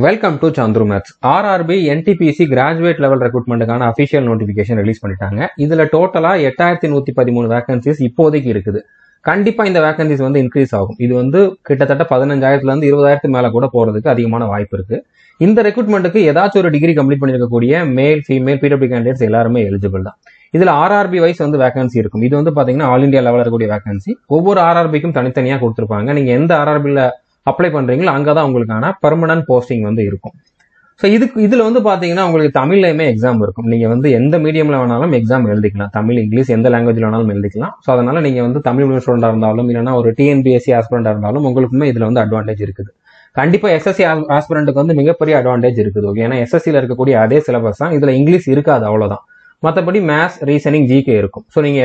Welcome to Chandru maths. RRB NTPC graduate level ரெக்ரூட்மெண்ட்டுக்கான official notification release பண்ணிட்டாங்க. இதுல டோட்டலா 8113 வேகன்சிஸ் இப்போதைக்கு இருக்குது. கண்டிப்பா இந்த வேகன்சிஸ் வந்து இன்க்ரீஸ் ஆகும். இது வந்து கிட்டத்தட்ட 15,000 இருந்து 20,000 மேல கூட போறதுக்கு அதிகமான வாய்ப்பு இருக்கு. இந்த ரெக்ரூட்மெண்ட்டுக்கு ஏதாச்சும் ஒரு டிகிரி கம்ப்ளீட் பண்ணிருக்கக்கூடிய மேல், ஃபீமேல், பிடபிள்யூ கேண்டிடேட்ஸ் எல்லாருமே எலிஜிபிள் தான். இதுல ஆர்ஆர்பி வைஸ் வந்து வேகன்சி இருக்கும். இது வந்து பாத்தீங்கன்னா ஆல் இந்தியா லெவலில் இருக்கக்கூடிய வேகன்சி. ஒவ்வொரு ஆர்ஆர்பிக்கும் தனித்தனியா கொடுத்துருப்பாங்க. நீங்க எந்த ஆர்ஆர்பில அப்ளை பண்றீங்களோ அங்கதான் உங்களுக்கான பெர்மனன்ட் போஸ்டிங் வந்து இருக்கும். ஸோ இதுல வந்து பாத்தீங்கன்னா உங்களுக்கு தமிழ்லயுமே எக்ஸாம் இருக்கும். நீங்க வந்து எந்த மீடியம்ல வேணாலும் எக்ஸாம் எழுதிக்கலாம். தமிழ், இங்கிலீஷ் எந்த லாங்குவேஜ்ல வேணாலும் எழுதிக்கலாம். ஸோ அதனால நீங்க வந்து தமிழ் மீடியம் ஸ்டூடெண்டா இருந்தாலும் இல்லைன்னா ஒரு டிஎன்பிஎஸ்சி ஆஸ்பிரண்டா இருந்தாலும் உங்களுக்குமே இதுல வந்து அட்வான்டேஜ் இருக்குது. கண்டிப்பா எஸ்எஸ்சி ஆஸ்பிரண்ட்டுக்கு வந்து மிகப்பெரிய அட்வான்டேஜ் இருக்குது. ஓகே, ஏன்னா எஸ்எஸ்சியில் இருக்கக்கூடிய அதே சிலபஸ் தான். இதுல இங்கிலீஷ் இருக்காது, அவ்வளவுதான். மற்றபடி மேத்ஸ், ரீசனிங், ஜிகே இருக்கும். ஸோ நீங்க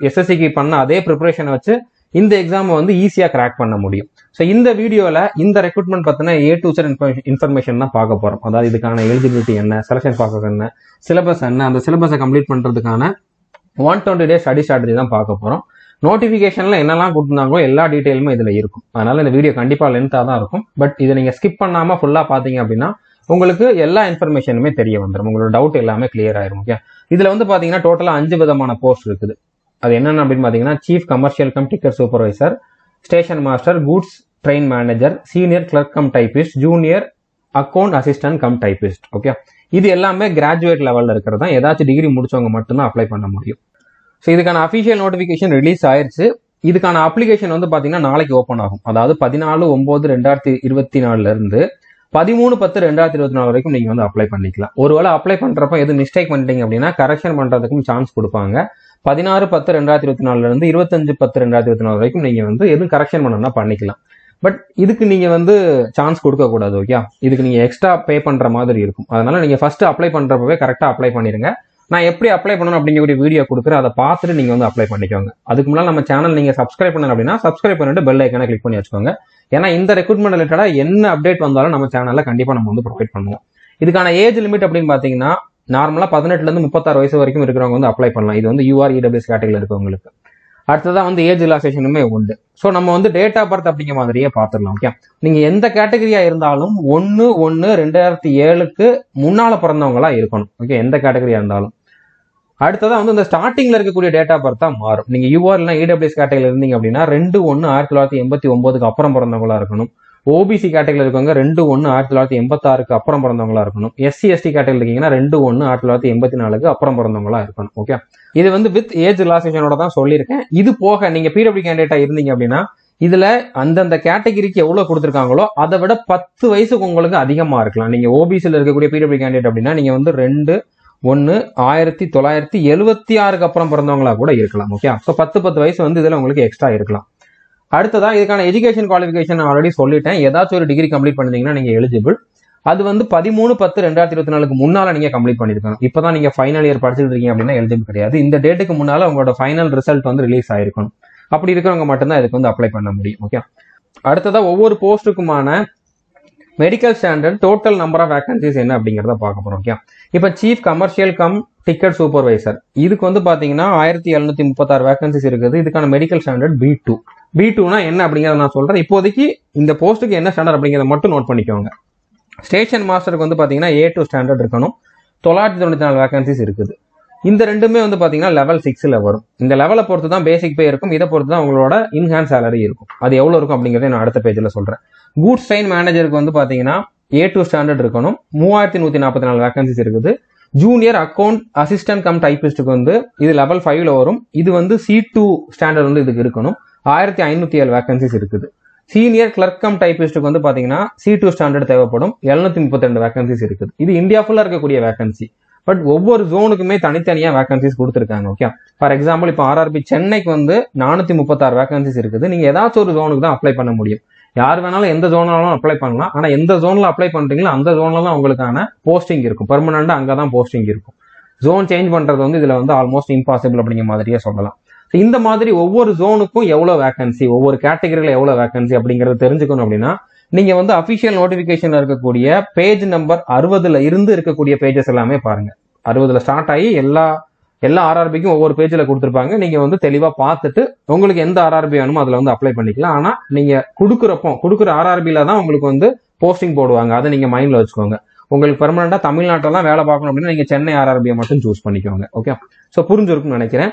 எஸ்எஸ்சிக்கு பண்ண அதே ப்ரிப்பரேஷனை வச்சு இந்த எக்ஸாம் வந்து ஈஸியா கிராக் பண்ண முடியும். ஸோ இந்த வீடியோல இந்த ரெக்ரூட்மெண்ட் பத்தின A to Z இன்ஃபர்மேஷன் தான் பார்க்க போறோம். அதாவது இதுக்கான எலிஜிபிலிட்டி என்ன, செலக்ஷன் ப்ராசஸ் என்ன, சிலபஸ் என்ன, அந்த சிலபஸை கம்ப்ளீட் பண்றதுக்கான 120 days ஸ்டடி ஸ்ட்ராட்டஜி தான் பார்க்க போறோம். நோட்டிபிகேஷன்ல என்னெல்லாம் கொடுத்துருந்தாங்களோ எல்லா டீடைலுமே இதுல இருக்கும். அதனால இந்த வீடியோ கண்டிப்பா லென்த்தா தான் இருக்கும். பட் இதை நீங்க ஸ்கிப் பண்ணாம ஃபுல்லா பாத்தீங்க அப்படின்னா உங்களுக்கு எல்லா இன்ஃபர்மேஷனுமே தெரிய வந்துடும். உங்களோட டவுட் எல்லாமே கிளியர் ஆயிரும். ஓகே, இதுல வந்து பாத்தீங்கன்னா டோட்டலா 5 விதமான போஸ்ட் இருக்குது. அது என்னென்ன அப்படின்னு பாத்தீங்கன்னா chief commercial cum ticket supervisor, station master, goods train manager, senior clerk cum typist, junior account assistant cum typist. Okay, இது எல்லாமே கிராஜுவேட் லெவல்ல இருக்கிறது தான். ஏதாச்சும் டிகிரி முடிச்சவங்க மட்டும்தான் அப்ளை பண்ண முடியும். ஸோ இதுக்கான அஃபிஷியல் நோட்டிபிகேஷன் ரிலீஸ் ஆயிருச்சு. இதுக்கான அப்ளிகேஷன் வந்து பாத்தீங்கன்னா நாளைக்கு ஓப்பன் ஆகும். அதாவது 14/9/2024 இருந்து 13/10/2024 வரைக்கும் நீங்க வந்து அப்ளை பண்ணிக்கலாம். ஒருவேளை அப்ளை பண்றப்ப எது மிஸ்டேக் பண்ணிட்டீங்க அப்படின்னா கரெக்ஷன் பண்றதுக்கும் சான்ஸ் கொடுப்பாங்க. 16/10/2024 இருந்து 25/10/2024 வரைக்கும் நீங்க வந்து எதுவும் கரெக்ஷன் பண்ணணும்னா பண்ணிக்கலாம். பட் இதுக்கு நீங்க வந்து சான்ஸ் கொடுக்க கூடாது. ஓகே, இதுக்கு நீங்க எக்ஸ்ட்ரா பே பண்ற மாதிரி இருக்கும். அதனால நீங்க ஃபர்ஸ்ட் அப்ளை பண்றப்பவே கரெக்டா அப்ளை பண்ணிருங்க. நான் எப்படி அப்ளை பண்ணணும் அப்படிங்கிற வீடியோ கொடுக்குறேன், அதை பார்த்துட்டு நீங்க வந்து அப்ளை பண்ணிக்கோங்க. அதுக்கு முன்னாடி நம்ம சேனல் நீங்க சப்ஸ்கிரைப் பண்ணணும் அப்படின்னா சப்ஸ்கிரைப் பண்ணிட்டு பெல் ஐக்கான கிளிக் பண்ணி வச்சுக்கோங்க. ஏன்னா இந்த ரெக்ரூட்மெண்ட் ரிலேட்டடா என்ன அப்டேட் வந்தாலும் நம்ம சேனல்ல கண்டிப்பா நம்ம வந்து ப்ரொவைட் பண்ணுவோம். இதுக்கான ஏஜ் லிமிட் அப்படின்னு பாத்தீங்கன்னா நார்மலா 18 இருந்து 36 வயசு வரைக்கும் இருக்கிறவங்க வந்து அப்ளை பண்ணலாம். இது வந்து UR EWS கேட்டகரியில் இருக்கவங்களுக்கு. அடுத்ததான் வந்து ஏஜ் ரிலாக்சேஷனுமே உண்டு. ஸோ நம்ம வந்து டேட் ஆஃப் பர்த் அப்படிங்கிற மாதிரியே பார்த்துடலாம். ஓகே, நீங்க எந்த கேட்டகரியா இருந்தாலும் 1/1/2007க்கு முன்னால பிறந்தவங்களா இருக்கணும். ஓகே, எந்த கேட்டகரியா இருந்தாலும். அடுத்ததான் வந்து இந்த ஸ்டார்டிங்ல இருக்கக்கூடிய டேட் ஆஃப் பர்த் தான் மாறும். நீங்க UR இல்லைனா EWS கேட்டகரியில் இருந்தீங்க அப்படின்னா 2/1/1989க்கு அப்புறம் பிறந்தவங்களா இருக்கணும். ஓபிசி கேட்டகரியில் இருக்கவங்க 2/1/1986க்கு அப்புறம் பிறந்தவங்களா இருக்கணும். SC ST கேட்டகரியில் இருக்கீங்கன்னா 2/1/1984க்கு அப்புறம் பிறந்தவங்களா இருக்கணும். ஓகே, இது வந்து வித் ஏஜ் ரிலாக்சேஷனோட தான் சொல்லியிருக்கேன். இது போக நீங்க PW கேண்டிடேட்டா இருந்தீங்க அப்படின்னா இதுல அந்தந்த கேட்டகரிக்கு எவ்வளவு கொடுத்துருக்காங்களோ அதை விட 10 வயசுக்கு உங்களுக்கு அதிகமா இருக்கலாம். நீங்க ஓபிசியில் இருக்கக்கூடிய PW கேண்டிடேட் அப்படின்னா நீங்க வந்து 2/1/1976க்கு அப்புறம் பிறந்தவங்களா கூட இருக்கலாம். ஓகே, ஸோ 10 வயசு வந்து இதுல உங்களுக்கு எக்ஸ்ட்ரா இருக்கலாம். அடுத்ததா இதுக்கான எஜுகேஷன் குவாலிஃபிகேஷன் ஆல்ரெடி சொல்லிட்டேன். ஏதாச்சும் ஒரு டிகிரி கம்ப்ளீட் பண்ணிருந்தீங்கன்னா நீங்க எலிஜிபிள். அது வந்து 13/10/2024க்கு முன்னால நீங்க கம்ப்ளீட் பண்ணிருக்கணும். இப்பதான் நீங்க ஃபைனல் இயர் படிச்சுட்டு இருக்கீங்க அப்படின்னா எலிஜிபிள் கிடையாது. இந்த டேட்டுக்கு முன்னால உங்களோட ஃபைனல் ரிசல்ட் வந்து ரிலீஸ் ஆயிருக்கணும். அப்படி இருக்கிறவங்க மட்டும்தான் இதுக்கு வந்து அப்ளை பண்ண முடியும். ஓகே, அடுத்ததா ஒவ்வொரு போஸ்ட்டுக்குமான medical standard, total number of vacancies என்ன அப்படிங்கறத பார்க்க போறோம். ஓகே, இப்ப chief commercial cum ticket supervisor இதுக்கு வந்து பாத்தீங்கன்னா 1736 வேகன்சிஸ் இருக்குது. இதுக்கான மெடிக்கல் ஸ்டாண்டர்ட் B2னா என்ன அப்படிங்கறத நான் சொல்றேன். இப்போதைக்கு இந்த போஸ்ட்டுக்கு என்ன ஸ்டாண்டர்ட் அப்படிங்கறத மட்டும் நோட் பண்ணிக்கோங்க. ஸ்டேஷன் மாஸ்டருக்கு வந்து பாத்தீங்கன்னா A2 ஸ்டாண்டர்ட் இருக்கணும். 994 வேகன்சிஸ் இருக்குது. இந்த ரெண்டுமே வந்து பாத்தீங்கன்னா லெவல் 6ல வரும். இந்த லெவலை பொறுத்து தான் பேசிக் பே இருக்கும். இதை பொறுத்து தான் உங்களோட இன்ஹேண்ட் சேலரி இருக்கும். அது எவ்வளவு இருக்கும் அப்படிங்கறத நான் அடுத்த பேஜ்ல சொல்றேன். கூட்ஸ் ட்ரெயின் மேனேஜருக்கு வந்து பாத்தீங்கன்னா A2 ஸ்டாண்டர்ட் இருக்கணும். 3144 வேகன்சிஸ் இருக்குது. ஜூனியர் அக்கௌண்ட் அசிஸ்டன்ட் கம் டைபிஸ்டுக்கு வந்து இது லெவல் 5ல வரும். இது வந்து C2 ஸ்டாண்டர்ட் வந்து இதுக்கு இருக்கணும். 1507 வேகன்சிஸ் இருக்குது. சீனியர் கிளர்க் கம் டைபிஸ்டுக்கு வந்து பாத்தீங்கன்னா C2 ஸ்டாண்டர்ட் தேவைப்படும். 732 வேகன்சிஸ் இருக்குது. இது இந்தியா ஃபுல்லா இருக்கக்கூடிய வேகன்சி. பட் ஒவ்வொரு ஜோனுக்குமே தனித்தனியா வேகன்சிஸ் கொடுத்துருக்காங்க. ஓகே, ஃபார் எக்ஸாம்பிள் இப்போ ஆர்ஆர்பி சென்னைக்கு வந்து 436 வேகன்சிஸ் இருக்குது. நீங்க ஏதாச்சும் ஒரு ஜோனுக்கு தான் அப்ளை பண்ண முடியும். யார் வேணாலும் எந்த ஜோனாலும் அப்ளை பண்ணலாம். ஆனா எந்த ஜோன்ல அப்ளை பண்றீங்களோ அந்த ஜோன்ல தான் உங்களுக்கான போஸ்டிங் இருக்கும். பெர்மனண்டா அங்கதான் போஸ்டிங் இருக்கும். ஜோன் சேஞ்ச் பண்றது வந்து இதுல வந்து ஆல்மோஸ்ட் இம்பாசிபிள் அப்படிங்கிற மாதிரியே சொல்லலாம். இந்த மாதிரி ஒவ்வொரு ஜோனுக்கும் எவ்வளவு வேகன்சி, ஒவ்வொரு கேட்டகரியில எவ்வளவு வேகன்சி அப்படிங்கறத தெரிஞ்சுக்கணும் அப்படின்னா நீங்க வந்து அபிஷியல் நோட்டிபிகேஷன்ல இருக்கக்கூடிய பேஜ் நம்பர் 60ல இருந்து இருக்கக்கூடிய பேஜஸ் எல்லாமே பாருங்க. 60ல ஸ்டார்ட் ஆகி எல்லா ஆர்ஆர்பிக்கும் ஒவ்வொரு பேஜ்ல கொடுத்துருப்பாங்க. நீங்க வந்து தெளிவா பார்த்துட்டு உங்களுக்கு எந்த ஆர்ஆர்பி வேணுமோ அதுல வந்து அப்ளை பண்ணிக்கலாம். ஆனா நீங்க கொடுக்குற ஆர்ஆர்பில தான் உங்களுக்கு வந்து போஸ்டிங் போடுவாங்க. அதை நீங்க மைண்ட்ல வச்சுக்கோங்க. உங்களுக்கு பெர்மனண்டா தமிழ்நாட்டிலாம் வேலை பார்க்கணும் அப்படின்னா நீங்க சென்னை RRB மட்டும் சூஸ் பண்ணிக்கோங்க. ஓகே, ஸோ புரிஞ்சிருக்கும்னு நினைக்கிறேன்.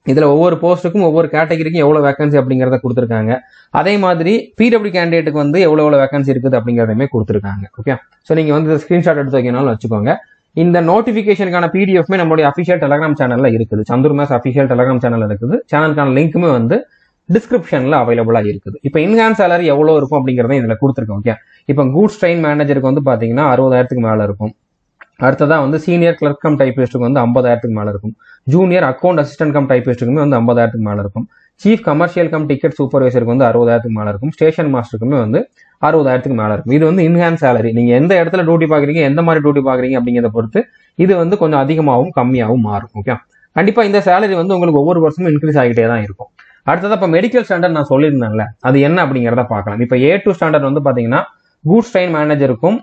இதுல ஒவ்வொரு போஸ்ட்டுக்கும் ஒவ்வொரு கேட்டகரிக்கும் எவ்வளவு வேகன்சி அப்படிங்கறத கொடுத்துருக்காங்க. அதே மாதிரி பிடபிள்யூ கேண்டிடேட்டுக்கு வந்து எவ்வளவு வேகன்சி இருக்குது அப்படிங்கறதையுமே கொடுத்துருக்காங்க. ஓகே, ஸோ நீங்க வந்து ஸ்கிரீன்ஷாட் எடுத்து வைக்கனாலும் வச்சுக்கோங்க. இந்த நோட்டிபிகேஷனுக்கான பிடிஎஃப்மே நம்மளுடைய அஃபிஷியல் டெலிகிராம் சேனல்ல இருக்குது. சந்துரு மேஸ் அஃபிஷியல் டெலிகிராம் சேனல் இருக்குது. சேனலுக்கான லிங்க்குமே வந்து டிஸ்கிரிப்ஷன்ல அவைலபிளா இருக்குது. இப்போ இன்ஹான்ஸ் சேலரி எவ்வளவு இருக்கும் அப்படிங்கறத இதுல கொடுத்துருக்கோம். ஓகே, இப்போ கூட்ஸ் ட்ரெயின் மேனேஜருக்கு வந்து பாத்தீங்கன்னா 60,000க்கு மேல இருக்கும். அடுத்ததா வந்து சீனியர் கிளர்க் கம் டைபிஸ்ட்டுக்கு வந்து 50,000க்கு மேல இருக்கும். ஜூனியர் அக்கௌண்ட் அசிஸ்டன்ட் கம் டைபிஸ்ட்டுக்குமே வந்து 50,000க்கு மேல இருக்கும். சீஃப் கமர்ஷியல் கம் டிக்கெட் சூப்பர்வைசருக்கு வந்து 60,000க்கு மேல இருக்கும். ஸ்டேஷன் மாஸ்டருக்குமே வந்து 60,000க்கு மேல இருக்கும். இது வந்து இன்ஹான்ஸ் சேலரி. நீங்க எந்த இடத்துல டியூட்டி பாக்குறீங்க, எந்த மாதிரி டியூட்டி பாக்குறீங்க அப்படிங்கிறத பொறுத்து இது வந்து கொஞ்சம் அதிகமாகவும் கம்மியாகவும் மாறும். ஓகே, கண்டிப்பா இந்த சேலரி வந்து உங்களுக்கு ஒவ்வொரு வருஷமும் இன்க்ரீஸ் ஆகிட்டே தான் இருக்கும். அடுத்தது இப்போ மெடிக்கல் ஸ்டாண்டர்ட் நான் சொல்லியிருந்தேன்ல, அது என்ன அப்படிங்கிறத பார்க்கலாம். இப்போ A2 ஸ்டாண்டர்ட் வந்து பாத்தீங்கன்னா கூட்ஸ் ட்ரெயின் மேனேஜருக்கும்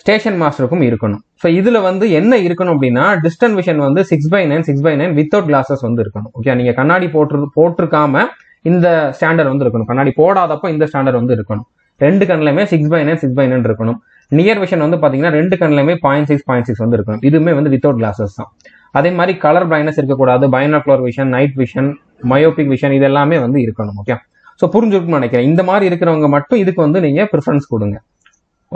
ஸ்டேஷன் மாஸ்டருக்கும் இருக்கணும். ஸோ இதுல வந்து என்ன இருக்கணும் அப்படின்னா டிஸ்டன்ஸ் விஷன் வந்து 6/9 6/9 வித்தவுட் கிளாஸஸ் வந்து இருக்கணும். ஓகே, நீங்க கண்ணாடி போட்டிருக்காம இந்த ஸ்டாண்டர்ட் வந்து இருக்கணும். கண்ணாடி போடாதப்ப இந்த ஸ்டாண்டர்ட் வந்து இருக்கணும். ரெண்டு கண்ணுலயுமே 6/9 6/9 இருக்கணும். நியர் விஷன் வந்து பாத்தீங்கன்னா ரெண்டு கண்ணுலயுமே 0.6 வந்து இருக்கணும். இதுவுமே வந்து வித்தவுட் கிளாஸஸ் தான். அதே மாதிரி கலர் பிளைண்ட்னஸ் இருக்கக்கூடாது. Binocular vision, night vision, myopic vision இது எல்லாமே வந்து இருக்கணும். ஓகே, ஸோ புரிஞ்சிருக்கும்னு நினைக்கிறேன். இந்த மாதிரி இருக்கிறவங்க மட்டும் இதுக்கு வந்து நீங்க ப்ரிஃபரன்ஸ் கொடுங்க.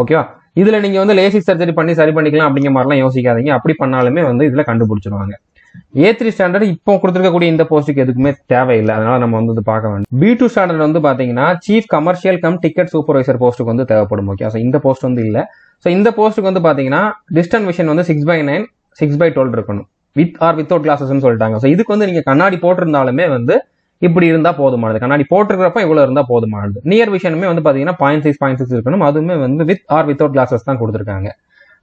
ஓகேவா, இதுல நீங்க வந்து லேசிக் சர்ஜரி பண்ணி சரி பண்ணிக்கலாம் அப்படிங்கிற மாதிரிலாம் யோசிக்காதீங்க. அப்படி பண்ணாலுமே வந்து இதுல கண்டுபிடிச்சிருவாங்க. A3 ஸ்டாண்டர்ட் இப்போ கொடுத்துருக்கக்கூடிய இந்த போஸ்ட்டுக்கு எதுக்குமே தேவையில்லை. அதனால நம்ம வந்து பார்க்க வேண்டும். B2 ஸ்டாண்டர்ட் வந்து பாத்தீங்கன்னா chief commercial cum ticket supervisor போஸ்ட்டுக்கு வந்து தேவைப்படும். ஓகே, ஸோ இந்த போஸ்ட் வந்து இல்ல. ஸோ இந்த போஸ்ட்டுக்கு வந்து பாத்தீங்கன்னா டிஸ்டன்ஸ் விஷன் வந்து 6/9 6/12 இருக்கணும். வித் ஆர் வித்தவுட் கிளாஸஸ் சொல்லிட்டாங்க. ஸோ இதுக்கு வந்து நீங்க கண்ணாடி போட்டிருந்தாலுமே வந்து இப்படி இருந்தா போதுமானது. கண்ணாடி போட்டிருக்கிறப்ப இவ்வளவு இருந்தா போதுமானது. நியர் விஷனுமே வந்து பாத்தீங்கன்னா 0.6 இருக்கணும். அதுவுமே வந்து வித் ஆர் வித்தவுட் கிளாஸஸ் தான் கொடுத்துருக்காங்க.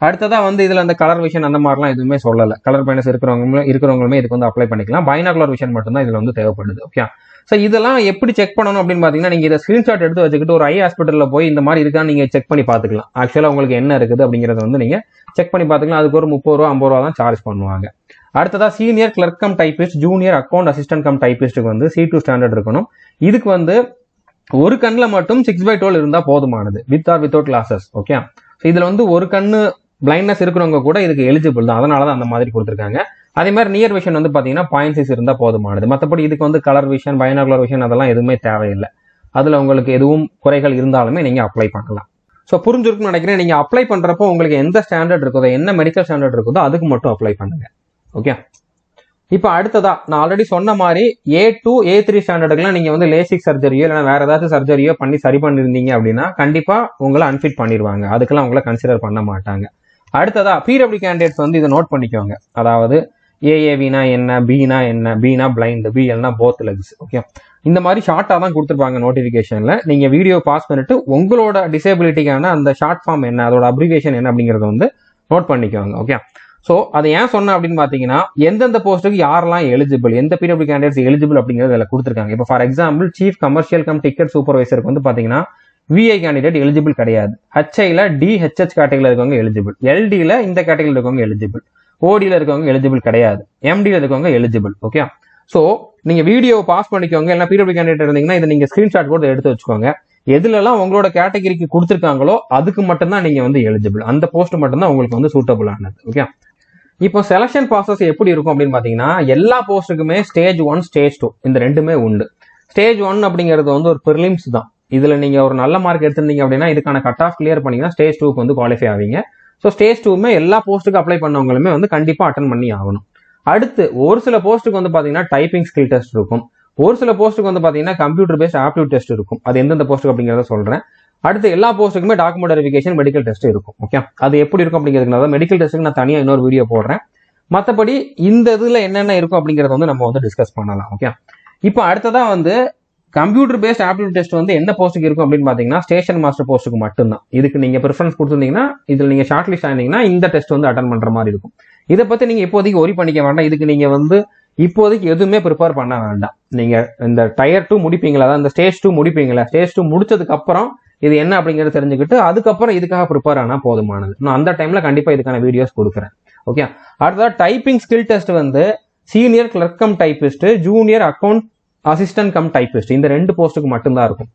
அடுத்ததா வந்து இதுல அந்த கலர் விஷன் அந்த மாதிரிலாம் எதுவுமே சொல்லல. கலர் பிளைண்ட்னஸ் இருக்கிறவங்களுமே இதுக்கு வந்து அப்ளை பண்ணிக்கலாம். பைனாகுலர் விஷன் மட்டும் தான் இதுல வந்து தேவைப்படுது. ஓகே, ஸோ இதெல்லாம் எப்படி செக் பண்ணணும் அப்படின்னு பாத்தீங்கன்னா நீங்க இதை ஸ்கிரீன்ஷாட் எடுத்து வச்சுக்கிட்டு ஒரு ஐ ஹாஸ்பிட்டல்ல போய் இந்த மாதிரி இருக்கான்னு நீங்க செக் பண்ணி பாத்துக்கலாம். ஆக்சுவலா உங்களுக்கு என்ன இருக்குது அப்படிங்கறத வந்து நீங்க செக் பண்ணி பாத்துக்கலாம். அதுக்கு ஒரு 30 ரூபா 50 ரூபா தான் சார்ஜ் பண்ணுவாங்க. அடுத்ததா senior clerk cum typist, junior account assistant cum டைபிஸ்ட்டுக்கு வந்து C2 ஸ்டாண்டர்ட் இருக்கணும். இதுக்கு வந்து ஒரு கண்ணுல மட்டும் 6/12 இருந்தா போதுமானது. With or without glasses. Okay, so இதுல வந்து ஒரு கண்ணு பிளைண்ட்னஸ் இருக்கிறவங்க கூட இதுக்கு எலிஜிபிள் தான். அதனாலதான் அந்த மாதிரி கொடுத்துருக்காங்க. அதே மாதிரி நியர் விஷன் வந்து பாத்தீங்கன்னா 0.6 இருந்தா போதுமானது. மற்றபடி இதுக்கு வந்து கலர் விஷன், பைனாகுலர் விஷன் அதெல்லாம் எதுவுமே தேவையில்லை. அதுல உங்களுக்கு எதுவும் குறைகள் இருந்தாலுமே நீங்க அப்ளை பண்ணலாம். ஸோ புரிஞ்சிருக்குன்னு நினைக்கிறேன். நீங்க அப்ளை பண்றப்போ உங்களுக்கு எந்த ஸ்டாண்டர்ட் இருக்குதோ, என்ன மெடிக்கல் ஸ்டாண்டர்ட் இருக்குதோ அதுக்கு மட்டும் அப்ளை பண்ணுங்க. ஓகே, இப்போ அடுத்ததா நான் ஆல்ரெடி சொன்ன மாதிரி A2 A3 ஸ்டாண்டர்டுக்குலாம் நீங்க வந்து லேசிக் சர்ஜரியோ இல்லைன்னா வேற ஏதாச்சும் சர்ஜரியோ பண்ணி சரி பண்ணிருந்தீங்க அப்படின்னா கண்டிப்பா உங்களை அன்ஃபிட் பண்ணிடுவாங்க. அதுக்கெல்லாம் உங்களை கன்சிடர் பண்ண மாட்டாங்க. அடுத்ததா பிடபிள்யூ கேண்டிடேட்ஸ் வந்து இதை நோட் பண்ணிக்கோங்க. அதாவது ஏஏவினா என்ன, பினா என்ன, பினா பிளைண்ட், பிஎல்னா போத் லெக்ஸ். ஓகே, இந்த மாதிரி ஷார்ட்டா தான் கொடுத்துருப்பாங்க நோட்டிபிகேஷன்ல. நீங்க வீடியோ பாஸ் பண்ணிட்டு உங்களோட டிசேபிலிட்டிக்கான அந்த ஷார்ட் ஃபார்ம் என்ன, அதோட அப்ரிவியேஷன் என்ன அப்படிங்கறத வந்து நோட் பண்ணிக்கோங்க. ஓகே, சோ அதை ஏன் சொன்ன அப்படின்னு பாத்தீங்கன்னா எந்தெந்த போஸ்ட்டுக்கு யாரெல்லாம் எலிஜிபிள், எந்த பிடபிள்யூ கேண்டிடேட்ஸ் எலிஜிபிள் அப்படிங்கறது இதுல கொடுத்துருக்காங்க. இப்போ for example chief commercial cum ticket சூப்பர்வைசருக்கு வந்து பாத்தீங்கன்னா VI கேண்டிடேட் எலிஜிபிள் கிடையாது. HIல DHH கேட்டகரியில இருக்கவங்க எலிஜிபிள், LDல இந்த கேட்டகரியில இருக்கவங்க எலிஜிபிள், ODல இருக்கவங்க எலிஜிபிள் கிடையாது, MDல இருக்கவங்க எலிஜிபிள். ஓகே, சோ நீங்க வீடியோ பாஸ் பண்ணிக்கோங்க. இல்ல பிடபிள்யூ கேண்டிடேட் இருந்தீங்கன்னா இதை நீங்க ஸ்கிரீன்ஷாட் கூட எடுத்து வச்சுக்கோங்க. எதுலலாம் உங்களோட கேட்டகரிக்கு கொடுத்துருக்காங்களோ அதுக்கு மட்டும்தான் நீங்க வந்து எலிஜிபிள். அந்த போஸ்ட் மட்டும்தான் உங்களுக்கு வந்து சூட்டபிள் ஆனது. ஓகே, இப்போ செலக்ஷன் ப்ராசஸ் எப்படி இருக்கும் அப்படின்னு பாத்தீங்கன்னா எல்லா போஸ்ட்டுக்குமே ஸ்டேஜ் 1 ஸ்டேஜ் 2 இந்த ரெண்டுமே உண்டு. ஸ்டேஜ் 1 அப்படிங்கிறது வந்து ஒரு பிரிலிம்ஸ் தான். இதுல நீங்க ஒரு நல்ல மார்க் எடுத்திருந்தீங்க அப்படின்னா இதுக்கான கட் ஆஃப் கிளியர் பண்ணீங்கன்னா ஸ்டேஜ் 2க்கு வந்து குவாலிஃபை ஆவீங்க. ஸோ ஸ்டேஜ் 2மே எல்லா போஸ்ட்டுக்கு அப்ளை பண்ணவங்களுமே வந்து கண்டிப்பா அட்டன் பண்ணி ஆகணும். அடுத்து ஒரு சில போஸ்ட்டுக்கு வந்து பாத்தீங்கன்னா டைப்பிங் ஸ்கில் டெஸ்ட் இருக்கும். ஒரு சில போஸ்ட்டுக்கு வந்து பாத்தீங்கன்னா கம்ப்யூட்டர் பேஸ்ட் ஆப்டிடியூட் டெஸ்ட் இருக்கும். அது எந்தெந்த போஸ்ட்டுக்கு அப்படிங்கிறத சொல்றேன். அடுத்து எல்லா போஸ்ட்டுக்குமே டாக்குமெண்ட் வெரிஃபிகேஷன், மெடிக்கல் டெஸ்ட் இருக்கும். ஓகே, அது எப்படி இருக்கும் அப்படிங்கிறதுனால மெடிக்கல் டெஸ்ட்டுக்கு நான் தனியா இன்னொரு வீடியோ போடுறேன். மற்றபடி இந்த இதுல என்னென்ன இருக்கும் அப்படிங்கறத வந்து நம்ம வந்து டிஸ்கஸ் பண்ணலாம். ஓகே, இப்போ அடுத்ததா வந்து கம்ப்யூட்டர் பேஸ்ட் ஆப்டிடியூட் டெஸ்ட் வந்து எந்த போஸ்ட்டுக்கு இருக்கும் அப்படின்னு பாத்தீங்கன்னா ஸ்டேஷன் மாஸ்டர் போஸ்ட்டுக்கு மட்டும்தான். இதுக்கு நீங்க ப்ரிஃபரன்ஸ் கொடுத்துருந்தீங்கன்னா இதுல நீங்க ஷார்ட் லிஸ்ட் ஆனீங்கன்னா இந்த டெஸ்ட் வந்து அட்டன் பண்ற மாதிரி இருக்கும். இதை பத்தி நீங்க இப்போதைக்கு ஒரி பண்ணிக்க வேண்டாம். இதுக்கு நீங்க வந்து இப்போதைக்கு எதுவுமே ப்ரிப்பேர் பண்ண வேண்டாம். நீங்க இந்த டயர் 2 முடிப்பீங்களா, இந்த ஸ்டேஜ் 2 முடிப்பீங்களா, ஸ்டேஜ் 2 முடிச்சதுக்கு அப்புறம் இது என்ன அப்படிங்கறத தெரிஞ்சுக்கிட்டு அதுக்கப்புறம் இதுக்காக ப்ரிப்பேர் ஆனா போதுமானது. நான் அந்த டைம்ல கண்டிப்பா இதுக்கான வீடியோஸ் கொடுக்குறேன். ஓகே, அடுத்ததா டைப்பிங் ஸ்கில் டெஸ்ட் வந்து senior clerk cum typist, junior account assistant cum typist இந்த ரெண்டு போஸ்ட்டுக்கு மட்டும்தான் இருக்கும்.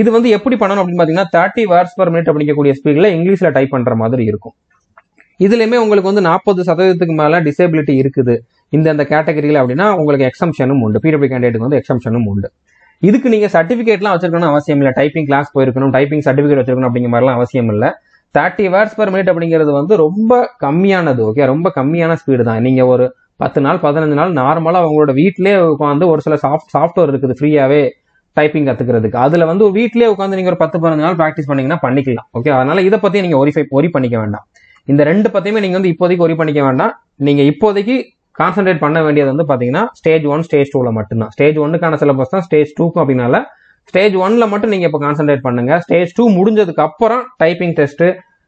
இது வந்து எப்படி பண்ணணும் அப்படின்னு பாத்தீங்கன்னா 30 words per minute அப்படிங்கக்கூடிய ஸ்பீட்ல இங்கிலீஷ்ல டைப் பண்ற மாதிரி இருக்கும். இதுலயுமே உங்களுக்கு வந்து 40% மேல டிசேபிலிட்டி இருக்குது இந்த கேட்டகரியில அப்படின்னா உங்களுக்கு எக்ஸம்ஷனும் உண்டு. பிடபிள்யூ கேண்டிடேட்டுக்கு வந்து எக்ஸம்ஷனும் உண்டு. இதுக்கு நீங்க சர்டிபிகேட்லாம் வச்சிருக்கணும் அவசியம் இல்லை. டைப்பிங் கிளாஸ் போயிருக்கணும், டைப்பிங் சர்டிபிகேட் வச்சிருக்கணும் அப்படிங்கிற மாதிரிலாம் அவசியம் இல்லை. 30 words per minute அப்படிங்கிறது வந்து ரொம்ப கம்மியானது. ஓகே, ரொம்ப கம்மியான ஸ்பீடு தான். நீங்க ஒரு 10 நாள் 15 நாள் நார்மலா உங்களோட வீட்டிலே உட்காந்து ஒரு சில சாஃப்ட்வேர் இருக்குது ஃப்ரீயாவே டைப்பிங் கத்துக்கிறதுக்கு. அதுல வந்து ஒரு வீட்லயே உட்காந்து நீங்க ஒரு 10-15 நாள் பிராக்டிஸ் பண்ணீங்கன்னா பண்ணிக்கலாம். ஓகே, அதனால இதை பத்தி நீங்க ஒரி பண்ணிக்க வேண்டாம். இந்த ரெண்டு பத்தியுமே நீங்க வந்து இப்போதைக்கு ஒரி பண்ணிக்க வேண்டாம். நீங்க இப்போதைக்கு கான்சென்ட்ரேட் பண்ண வேண்டியது வந்து பாத்தீங்கன்னா ஸ்டேஜ் 1 ஸ்டேஜ் 2ல மட்டும்தான். ஸ்டேஜ் 1க்கான சிலபஸ் தான் ஸ்டேஜ் 2க்கும் அப்படின்னால ஸ்டேஜ் 1ல மட்டும் நீங்க இப்ப கான்சென்ட்ரேட் பண்ணுங்க. ஸ்டேஜ் 2 முடிஞ்சதுக்கு அப்புறம் டைப்பிங் டெஸ்ட்,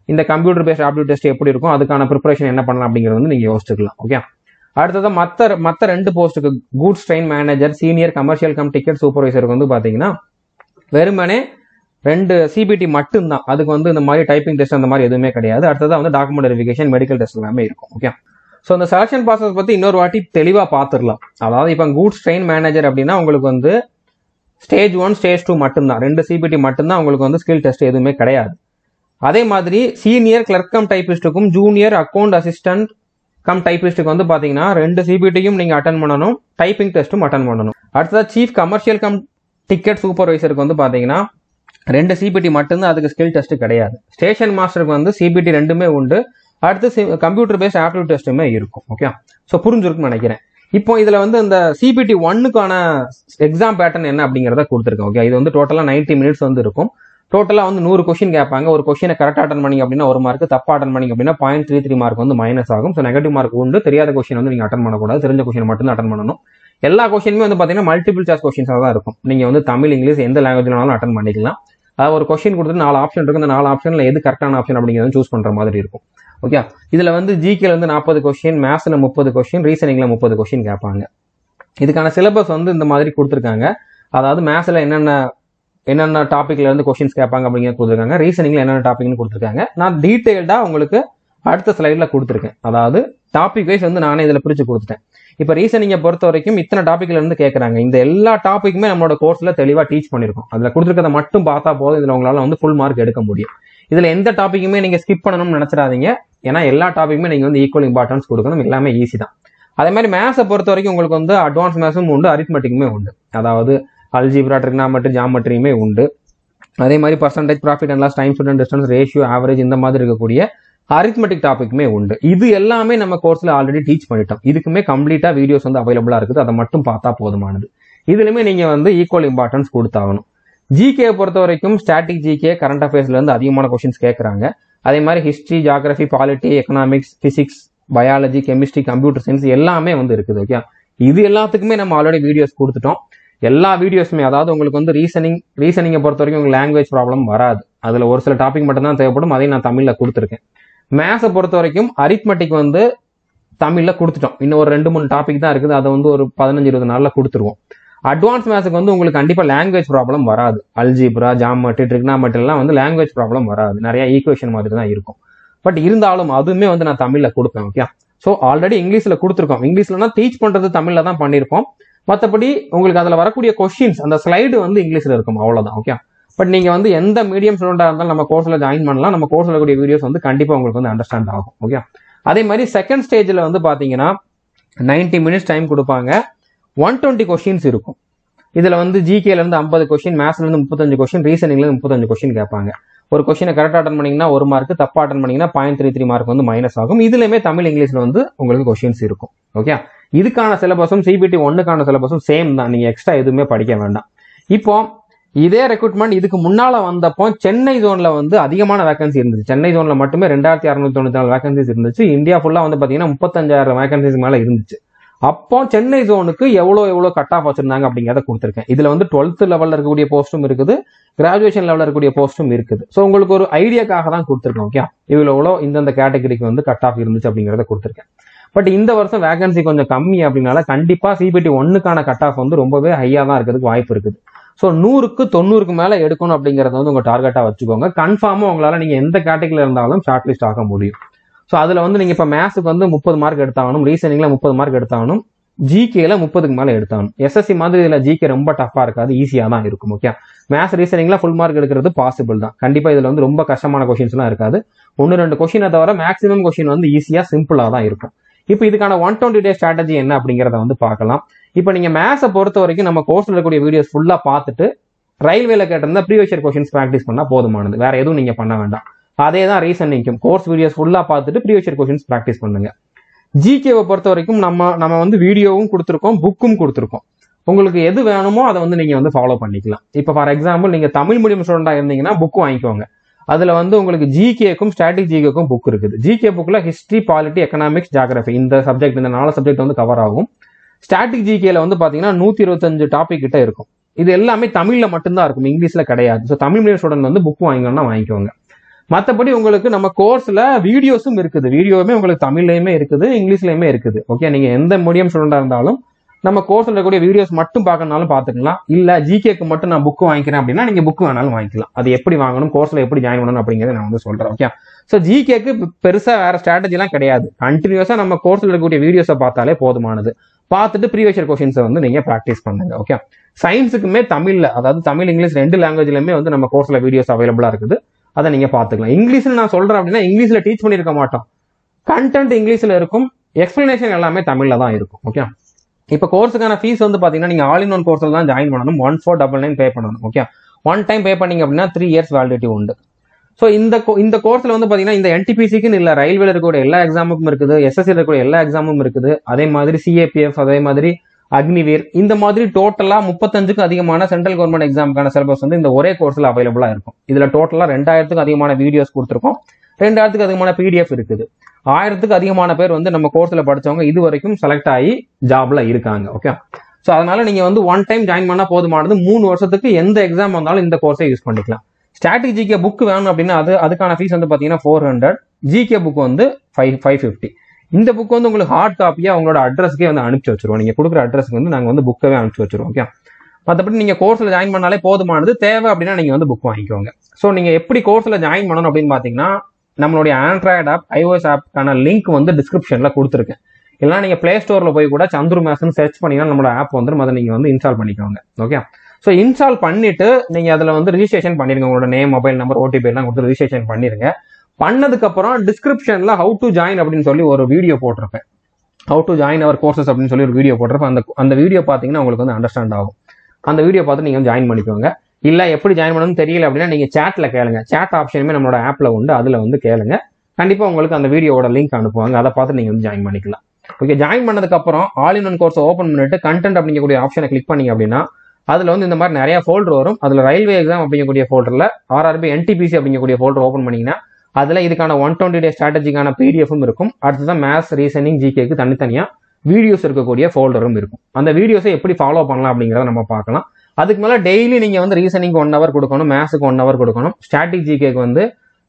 இந்த கம்ப்யூட்டர் பேஸ்ட் ஆப்டிடியூட் டெஸ்ட் எப்படி இருக்கும், அதுக்கான ப்ரிப்பரேஷன் என்ன பண்ணலாம் அப்படிங்கிறது வந்து நீங்க யோசிச்சுக்கலாம். ஓகே, அடுத்தது மத்த 2 போஸ்ட்டுக்கு goods train manager, senior commercial cum ticket சூப்பர்வைசருக்கு வந்து பாத்தீங்கன்னா வெறுமனே 2 சிபிடி மட்டும்தான். அதுக்கு வந்து இந்த மாதிரி டைப்பிங் டெஸ்ட் அந்த மாதிரி எதுவுமே கிடையாது. அடுத்தது வந்து டாக்குமெண்ட் வெரிஃபிகேஷன், மெடிக்கல் டெஸ்ட் எல்லாமே இருக்கும். ஓகே, ஸோ இந்த செலக்ஷன் ப்ராசஸ் பத்தி இன்னொரு வாட்டி தெளிவா பார்த்துடலாம். அதாவது இப்போ கூட்ஸ் ட்ரெயின் மேனேஜர் அப்படின்னா உங்களுக்கு வந்து ஸ்டேஜ் 1 ஸ்டேஜ் 2 மட்டும்தான், 2 சிபிடி மட்டும்தான். உங்களுக்கு வந்து ஸ்கில் டெஸ்ட் எதுவுமே கிடையாது. அதே மாதிரி சீனியர் கிளர்க் கம் டைபிஸ்டுக்கும் ஜூனியர் அக்கௌண்ட் அசிஸ்டன்ட் கம் டைபிஸ்டுக்கு வந்து பாத்தீங்கன்னா 2 சிபிடியும் நீங்க அட்டன் பண்ணணும், டைப்பிங் டெஸ்ட்டும் அட்டன் பண்ணணும். அடுத்தது சீஃப் கமர்ஷியல் கம் டிக்கெட் சூப்பர்வைசருக்கு வந்து பாத்தீங்கன்னா 2 சிபிடி மட்டும்தான், அதுக்கு ஸ்கில் டெஸ்ட் கிடையாது. ஸ்டேஷன் மாஸ்டருக்கு வந்து சிபிடி 2மே உண்டு. அடுத்து கம்ப்யூட்டர் பேஸ்ட் ஆப்டிடியூட் டெஸ்ட்டுமே இருக்கும். ஓகே, ஸோ புரிஞ்சிருக்குன்னு நினைக்கிறேன். இப்போ இதுல வந்து இந்த சிபிடி 1க்கான எக்ஸாம் பேட்டர்ன் என்ன அப்படிங்கிறத கொடுத்துருக்கேன். ஓகே, இது வந்து டோட்டலா 90 minutes வந்து இருக்கும். டோட்டலா வந்து 100 கொஸ்டின் கேட்பாங்க. ஒரு கொஸ்டினை கரெக்டா அட்டன் பண்ணீங்க அப்படின்னா 1 மார்க், தப்பா அட்டன் பண்ணீங்க அப்படின்னா 0.33 மார்க் வந்து மைனஸ் ஆகும். ஸோ நெகட்டிவ் மார்க் உண்டு. தெரியாத கொஸ்டின் வந்து நீங்க அட்டன் பண்ணக்கூடாது, தெரிஞ்ச கொஸ்டின் மட்டும் தான் அட்டன் பண்ணணும். எல்லா கொஸ்டினுமே வந்து பாத்தீங்கன்னா மல்டிபிள் சாய்ஸ் கொஸ்டின்ஸாக தான் இருக்கும். நீங்க வந்து தமிழ், இங்கிலீஷ் எந்த லாங்குவேஜ்னாலும் அட்டன் பண்ணிக்கலாம். அதாவது ஒரு கொஸ்டின் கொடுத்துட்டு 4 ஆப்ஷன் இருக்கு. அந்த 4 ஆப்ஷன்ல எது கரெக்டான ஆப்ஷன் அப்படிங்கிறத சூஸ் பண்ற மாதிரி இருக்கும். ஓகே, இதுல வந்து ஜிகேல வந்து 40 கொஸ்டின், மேத்ஸ்ல 30 கொஸ்டின், ரீசனிங்ல 30 கொஸ்டின் கேட்பாங்க. இதுக்கான சிலபஸ் வந்து இந்த மாதிரி கொடுத்துருக்காங்க. அதாவது மேத்ஸ்ல என்னென்ன டாபிக்ல இருந்து கொஸ்டின்ஸ் கேட்பாங்க அப்படிங்கிறது கொடுத்துருக்காங்க. ரீசனிங்ல என்னென்ன டாபிக்னு கொடுத்துருக்காங்க. நான் டீடைல்டா உங்களுக்கு அடுத்த ஸ்லைட்ல கொடுத்துருக்கேன். அதாவது டாபிக் வைஸ் வந்து நானே இதுல பிரிச்சு கொடுத்துட்டேன். இப்ப ரீசனிங்கை பொறுத்த வரைக்கும் இத்தனை டாபிக்ல இருந்து கேட்கறாங்க. இந்த எல்லா டாபிக்குமே நம்மளோட கோர்ஸ்ல தெளிவா டீச் பண்ணிருக்கோம். அதுல கொடுத்துருக்கத மட்டும் பார்த்தா போதும், இதுல உங்களால வந்து ஃபுல் மார்க் எடுக்க முடியும். இதுல எந்த டாபிக்குமே நீங்க ஸ்கிப் பண்ணணும்னு நினைச்சிடாதீங்க. ஏன்னா எல்லா டாபிக்குமே நீங்க வந்து ஈக்குவல் இம்பார்ட்டன்ஸ் கொடுக்கணும். எல்லாமே ஈஸி தான். அதே மாதிரி மேத்ஸை பொறுத்த வரைக்கும் உங்களுக்கு வந்து அட்வான்ஸ் மேத்ஸும் உண்டு, அரித்மெட்டிக்குமே உண்டு. அதாவது அல்ஜிப்ரா, ட்ரிக்னாமெட்ரி, ஜாமெட்ரியுமே உண்டு. அதே மாதிரி percentage, profit and loss, time student distance, ratio, average இந்த மாதிரி இருக்கக்கூடிய அரித்மெட்டிக் டாபிக்குமே உண்டு. இது எல்லாமே நம்ம கோர்ஸ்ல ஆல்ரெடி டீச் பண்ணிட்டோம். இதுக்குமே கம்ப்ளீட்டா வீடியோஸ் வந்து அவைலபிளா இருக்குது. அதை மட்டும் பார்த்தா போதுமானது. இதுலயுமே நீங்க வந்து ஈக்குவல் இம்பார்ட்டன்ஸ் கொடுத்தாகணும். ஜிகே பொறுத்த வரைக்கும் ஸ்டாட்டிக் ஜிகே, கரண்ட் அஃபேர்ஸ்ல இருந்து அதிகமான கொஸ்டின்ஸ் கேட்கறாங்க. அதே மாதிரி history, geography, polity, economics, physics, biology, chemistry, computer science எல்லாமே வந்து இருக்குது. ஓகே, இது எல்லாத்துக்குமே நம்ம ஆல்ரெடி வீடியோஸ் கொடுத்துட்டோம். எல்லா வீடியோஸுமே, அதாவது உங்களுக்கு வந்து ரீசனிங்கை பொறுத்த வரைக்கும் உங்களுக்கு லாங்குவேஜ் ப்ராப்ளம் வராது. அதுல ஒரு சில டாபிக் மட்டும் தான் தேவைப்படும். அதையும் நான் தமிழ்ல கொடுத்துருக்கேன். மேத்ஸை பொறுத்த வரைக்கும் அரித்மெட்டிக் வந்து தமிழ்ல கொடுத்துட்டோம். இன்னும் ஒரு 2-3 டாபிக் தான் இருக்குது. அதை வந்து ஒரு 15-20 நாள்ல கொடுத்துருவோம். அட்வான்ஸ் மேத்ஸுக்கு வந்து உங்களுக்கு கண்டிப்பா லாங்குவேஜ் ப்ராப்ளம் வராது. அல்ஜிப்ரா, ஜாமெட்ரி, ட்ரிக்னாமெட்ரி எல்லாம் வந்து லாங்குவேஜ் ப்ராப்ளம் வராது. நிறைய ஈக்குவேஷன் மாதிரி தான் இருக்கும். பட் இருந்தாலும் அதுவுமே வந்து நான் தமிழ்ல கொடுப்பேன். ஓகே, ஸோ ஆல்ரெடி இங்கிலீஷ்ல கொடுத்துருக்கோம். இங்கிலீஷ்லனா டீச் பண்றது தமிழ்ல தான் பண்ணியிருப்போம். மற்றபடி உங்களுக்கு அதுல வரக்கூடிய கொஸ்டின்ஸ், அந்த ஸ்லைடு வந்து இங்கிலீஷ்ல இருக்கும். அவ்வளவுதான். ஓகே, பட் நீங்க வந்து எந்த மீடியம் ஸ்டூடெண்டா இருந்தாலும் நம்ம கோர்ஸ்ல ஜாயின் பண்ணலாம். நம்ம கோர்ஸ்ல கூடிய வீடியோஸ் வந்து கண்டிப்பா உங்களுக்கு வந்து அண்டர்ஸ்டாண்ட் ஆகும். ஓகே, அதே மாதிரி செகண்ட் ஸ்டேஜ்ல வந்து பாத்தீங்கன்னா 90 minutes டைம் கொடுப்பாங்க. 120 கொஸ்டின்ஸ் இருக்கும். இதுல வந்து ஜிகேல இருந்து 50 கொஸ்டின், மேத்ஸ்ல இருந்து 35 கொஸ்டின், ரீசனிங்ல இருந்து 35 கொஸ்டின் கேட்பாங்க. ஒரு கொஸ்டினை கரெக்டா அட்டன் பண்ணீங்கன்னா 1 மார்க், தப்பா அட்டன் பண்ணீங்கன்னா 0.33 மார்க் வந்து மைனஸ் ஆகும். இதுலயுமே தமிழ், இங்கிலீஷ்ல வந்து உங்களுக்கு கொஸ்டின்ஸ் இருக்கும். ஓகே, இதுக்கான சிலபஸும் சிபிடி 1க்கான சிலபஸும் சேம் தான். நீங்க எக்ஸ்ட்ரா எதுவுமே படிக்க வேண்டாம். இப்போ இதே ரெக்ரூட்மெண்ட் இதுக்கு முன்னால வந்தப்போ சென்னை ஜோன்ல வந்து அதிகமான வேகன்சி இருந்துச்சு. சென்னை ஜோன்ல மட்டுமே 2694 வேகன்சிஸ் இருந்துச்சு. இந்தியா ஃபுல்லா வந்து பாத்தீங்கன்னா 35,000 வேகன்சிஸ் மேல இருந்துச்சு. அப்போ சென்னை ஜோனுக்கு எவ்வளவு கட் ஆஃப் வச்சிருந்தாங்க அப்படிங்கிறத கொடுத்துருக்கேன். இதுல வந்து 12th லெவல்ல இருக்கக்கூடிய போஸ்டும் இருக்குது, கிராஜுவேஷன் லெவல்ல இருக்கக்கூடிய போஸ்டும் இருக்குது. ஸோ உங்களுக்கு ஒரு ஐடியாக்காக தான் கொடுத்துருக்கேன். ஓகே, இவ்வளோ இந்தந்த கேட்டகரிக்கு வந்து கட் ஆஃப் இருந்துச்சு அப்படிங்கிறத கொடுத்துருக்கேன். பட் இந்த வருஷம் வேகன்சி கொஞ்சம் கம்மி அப்படின்னால கண்டிப்பா சிபிடி 1க்கான கட் ஆஃப் வந்து ரொம்பவே ஹையா தான் இருக்கிறதுக்கு வாய்ப்பு இருக்குது. ஸோ 100க்கு 90க்கு மேல எடுக்கணும் அப்படிங்கறத வந்து உங்க டார்கெட்டா வச்சுக்கோங்க. கன்ஃபார்மா உங்களால நீங்க எந்த கேட்டகரியில இருந்தாலும் ஷார்ட் லிஸ்ட் ஆக முடியும். ஸோ அதுல வந்து நீங்க இப்ப மேத்ஸுக்கு வந்து 30 மார்க் எடுத்தாகணும், ரீசனிங்ல 30 மார்க் எடுத்தாகணும், ஜிகேல 30க்கு மேல எடுத்தாகணும். எஸ்எஸ்சி மாதிரி இதுல ஜிகே ரொம்ப டஃபா இருக்காது, ஈஸியா தான் இருக்கும். ஓகே, மேத்ஸ் ரீசனிங்ல ஃபுல் மார்க் எடுக்கிறது பாசிபிள் தான். கண்டிப்பா இதுல வந்து ரொம்ப கஷ்டமான கொஸ்டின்ஸ் எல்லாம் இருக்காது. 1-2 கொஸ்டினை தவிர மேக்ஸிமம் கொஸ்டின் வந்து ஈஸியா சிம்பிளா தான் இருக்கும். இப்போ இதுக்கான 120 டே ஸ்ட்ராட்டஜி என்ன அப்படிங்கறத வந்து பார்க்கலாம். இப்போ நீங்க மேத்ஸை பொறுத்த வரைக்கும் நம்ம கோர்ஸ்ல இருக்கக்கூடிய வீடியோஸ் ஃபுல்லா பார்த்துட்டு ரயில்வேல கேட்டிருந்தா ப்ரீவியஸ் இயர் கொஸ்டின்ஸ் ப்ராக்டிஸ் பண்ணா போதுமானது, வேற எதுவும் நீங்க பண்ண வேண்டாம். அதே தான் ரீசனிங்கும், கோர்ஸ் வீடியோஸ் ஃபுல்லா பார்த்துட்டு ப்ரீவியஸ் இயர் கொஸ்டின்ஸ் ப்ராக்டிஸ் பண்ணுங்க. ஜிகேவை பொறுத்த வரைக்கும் நம்ம வந்து வீடியோவும் கொடுத்துருக்கோம், புக்கும் கொடுத்துருக்கோம். உங்களுக்கு எது வேணுமோ அதை வந்து நீங்க வந்து ஃபாலோ பண்ணிக்கலாம். இப்போ ஃபார் எக்ஸாம்பிள் நீங்க தமிழ் மீடியம் ஸ்டூடெண்டா இருந்தீங்கன்னா புக் வாங்கிக்கோங்க. அதுல வந்து உங்களுக்கு ஜிகேக்கும் ஸ்டாட்டிக் ஜிகேக்கும் புக் இருக்குது. ஜிகே புக்ல ஹிஸ்டரி, பாலிட்டி, எக்கனாமிக்ஸ், ஜியோகிராஃபி இந்த சப்ஜெக்ட், இந்த 4 சப்ஜெக்ட் வந்து கவர் ஆகும். ஸ்டாட்டிக் ஜிகேல வந்து பாத்தீங்கன்னா 125 டாபிக் கிட்ட இருக்கும். இது எல்லாமே தமிழ்ல மட்டும்தான் இருக்கும், இங்கிலீஷ்ல கிடையாது. ஸோ தமிழ் மீடியம் ஸ்டூடெண்ட் வந்து புக் வாங்கிக்கணும்னா வாங்கிக்கோங்க. மற்றபடி உங்களுக்கு நம்ம கோர்ஸ்ல வீடியோஸும் இருக்குது, வீடியோவுமே உங்களுக்கு தமிழ்லயுமே இருக்குது, இங்கிலீஷ்லயுமே இருக்குது. ஓகே, நீங்க எந்த மீடியம் ஸ்டூடெண்டா இருந்தாலும் நம்ம கோர்ஸ்ல இருக்கக்கூடிய வீடியோஸ் மட்டும் பார்க்கறதுனாலும் பார்த்துக்கலாம். இல்ல ஜிகேக்கு மட்டும் நான் புக் வாங்கிக்கிறேன் அப்படின்னா நீங்க புக் வேணாலும் வாங்கிக்கலாம். அது எப்படி வாங்கணும், கோர்ஸ்ல எப்படி ஜாயின் பண்ணணும் அப்படிங்கறத நான் வந்து சொல்றேன். ஓகே, ஸோ ஜிகேக்கு பெருசா வேற ஸ்ட்ராட்டஜி எல்லாம் கிடையாது. கண்டினியூஸா நம்ம கோர்ஸ்ல இருக்கக்கூடிய வீடியோஸை பார்த்தாலே போதுமானது. பார்த்துட்டு ப்ரீவியஸ் இயர் கொஸ்டின்ஸை வந்து நீங்க ப்ராக்டிஸ் பண்ணுங்க. ஓகே, சயின்ஸுக்குமே தமிழ்ல, அதாவது தமிழ் இங்கிலீஷ் 2 லாங்குவேஜ்லயுமே வந்து நம்ம கோர்ஸ்ல வீடியோஸ் அவைலபிளா இருக்குது, அதை நீங்க பாத்துக்கலாம். இங்கிலீஷ்ல நான் சொல்றேன் அப்படின்னா இங்கிலீஷ்ல டீச் பண்ணிருக்க மாட்டோம், கண்டென்ட் இங்கிலீஷ்ல இருக்கும், எக்ஸ்பிளனேஷன் எல்லாமே தமிழ்ல தான் இருக்கும். ஓகே, இப்போ கோர்ஸுக்கான ஃபீஸ் வந்து பாத்தீங்கன்னா நீங்க ஆல் இன் ஒன் கோர்ஸ்ல தான் ஜாயின் பண்ணணும். 1499 பே பண்ணணும். ஓகே, 1 டைம் பே பண்ணீங்க அப்படின்னா 3 இயர்ஸ் வேலிடிட்டி உண்டு. ஸோ இந்த கோர்ஸ்ல வந்து பாத்தீங்கன்னா இந்த என்டிபிசிக்குன்னு இல்ல, ரயில்வேல இருக்கக்கூடிய எல்லா எக்ஸாமுக்கும் இருக்குது, எஸ்எஸ்சி இருக்கக்கூடிய எல்லா எக்ஸாமும் இருக்குது, அதே மாதிரி சிஏபிஎஃப், அதே மாதிரி அக்னிவீர், இந்த மாதிரி டோட்டலா 35க்கும் அதிகமான சென்ட்ரல் கவர்மெண்ட் எக்ஸாமுக்கான சிலபஸ் வந்து இந்த ஒரே கோர்ஸ்ல அவைலபிளா இருக்கும். இதுல டோட்டலா 2000க்கும் அதிகமான வீடியோஸ் கொடுத்துருக்கோம், 2000க்கு அதிகமான பிடிஎஃப் இருக்குது, 1000க்கு அதிகமான பேர் வந்து நம்ம கோர்ஸ்ல படிச்சவங்க இது வரைக்கும் செலக்ட் ஆகி ஜாப்ல இருக்காங்க. ஓகே, ஸோ அதனால நீங்க வந்து 1 டைம் ஜாயின் பண்ணா போதுமானது. 3 வருஷத்துக்கு எந்த எக்ஸாம் வந்தாலும் இந்த கோர்ஸை யூஸ் பண்ணிக்கலாம். ஸ்டாட்டிக் ஜிகே புக் வேணும் அப்படின்னா அதுக்கான ஃபீஸ் வந்து பாத்தீங்கன்னா 400, ஜிகே புக் வந்து 550. இந்த புக் வந்து உங்களுக்கு ஹார்ட் காப்பியா உங்களோட அட்ரஸ்க்கே வந்து அனுப்பிச்சு வச்சிருவோம். நீங்க கொடுக்குற அட்ரஸ்க்கு வந்து நாங்க வந்து புக்கவே அனுப்பிச்சு வச்சிருவோம். ஓகே, மற்றபடி நீங்க கோர்ஸ்ல ஜாயின் பண்ணாலே போதுமானது. தேவை அப்படின்னா நீங்க வந்து புக் வாங்கிக்கோங்க. ஸோ நீங்க எப்படி கோர்ஸ்ல ஜாயின் பண்ணணும் அப்படின்னு பாத்தீங்கன்னா நம்மளுடைய ஆண்ட்ராய்டு ஆப், iOS ஆப்க்கான லிங்க் வந்து டிஸ்கிரிப்ஷன்ல கொடுத்துருக்கேன். இல்லைனா நீங்க பிளே ஸ்டோர்ல போய் கூட சந்துரு மேத்ஸ்னு சர்ச் பண்ணீங்கன்னா நம்மளோட ஆப் வந்து அதை நீங்க வந்து இன்ஸ்டால் பண்ணிக்கோங்க. ஓகே, ஸோ இன்ஸ்டால் பண்ணிட்டு நீங்க அதுல வந்து ரிஜிஸ்ட்ரேஷன் பண்ணிருங்க. உங்களோட நேம், மொபைல் நம்பர், ஓடிபி எல்லாம் கொடுத்து ரிஜிஸ்ட்ரேஷன் பண்ணிருங்க. பண்ணதுக்கு அப்புறம் டிஸ்கிரிப்ஷன்ல ஹவு டு ஜாயின் அப்படின்னு சொல்லி ஒரு வீடியோ போட்டிருப்பேன். How to join our courses அப்படின்னு சொல்லி ஒரு வீடியோ போட்டிருப்பேன். அந்த வீடியோ பாத்தீங்கன்னா உங்களுக்கு வந்து அண்டர்ஸ்டாண்ட் ஆகும். அந்த வீடியோ பார்த்து நீங்க ஜாயின் பண்ணிக்கோங்க. இல்ல எப்படி ஜாயின் பண்ணணும்னு தெரியல அப்படின்னா நீங்க சேட்ல கேளுங்க. சேட் ஆப்ஷனுமே நம்மளோட ஆப்ல உண்டு, அதுல வந்து கேளுங்க. கண்டிப்பா உங்களுக்கு அந்த வீடியோட லிங்க் அனுப்புவாங்க, அதை பார்த்து நீங்க வந்து ஜாயின் பண்ணிக்கலாம். ஓகே, ஜாயின் பண்ணதுக்கு அப்புறம் all in one course open பண்ணிட்டு கண்டென்ட் அப்படிங்கக்கூடிய ஆப்ஷனை கிளிக் பண்ணீங்க அப்படின்னா அதுல வந்து இந்த மாதிரி நிறைய ஃபோல்டர் வரும். அதுல ரயில்வே எக்ஸாம் அப்படிங்கக்கூடிய ஃபோல்டர்ல ஆர்ஆர்பி என்டிபிசி அப்படிங்கக்கூடிய ஃபோல்டர் ஓப்பன் பண்ணீங்கன்னா அதுல இதுக்கான 120 டே ஸ்ட்ராட்டஜிக்கான பிடிஎஃப்பும் இருக்கும். அடுத்ததான் மேத்ஸ், ரீசனிங், ஜிகேக்கு தனித்தனியா வீடியோஸ் இருக்கக்கூடிய ஃபோல்டரும் இருக்கும். அந்த வீடியோஸை எப்படி ஃபாலோ பண்ணலாம் அப்படிங்கறத நம்ம பார்க்கலாம். அதுக்கு மேல டெய்லி நீங்க வந்து ரீசனிங் 1 hour கொடுக்கணும், மேத்ஸுக்கு 1 hour கொடுக்கணும், ஸ்டாட்டிக் ஜிகேக்கு வந்து